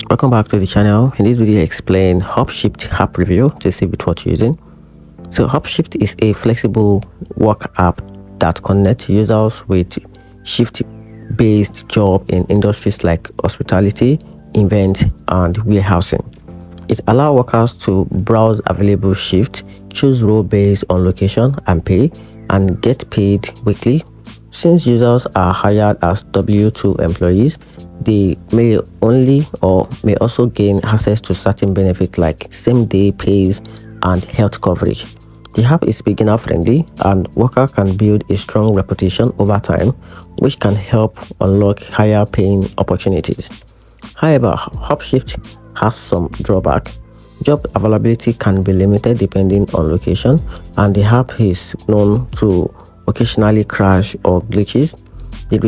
Welcome back to the channel. In this video I explain UPSHIFT app review to see with what you're using. So UPSHIFT is a flexible work app that connects users with shift-based job in industries like hospitality, events, and warehousing. It allows workers to browse available shifts, choose role based on location and pay, and get paid weekly. Since users are hired as W2 employees, they may also gain access to certain benefits like same-day pays and health coverage. The app is beginner friendly and workers can build a strong reputation over time, which can help unlock higher paying opportunities. However, UPSHIFT has some drawback. Job availability can be limited depending on location, and the app is known to occasionally crash or glitches. The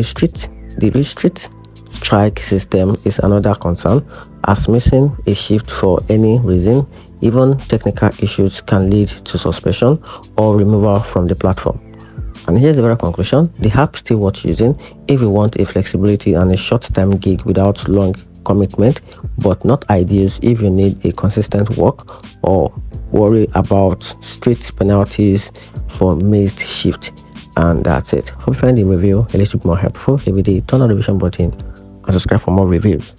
restrict strike system is another concern, as missing a shift for any reason, even technical issues, can lead to suspension or removal from the platform. And here's the very conclusion: the app is still worth using if you want a flexibility and a short-term gig without long commitment, but not ideal if you need a consistent work or worry about strict penalties for missed shift. And that's it. Hope you find the review a little bit more helpful. If you did, turn on the notification button and subscribe for more reviews.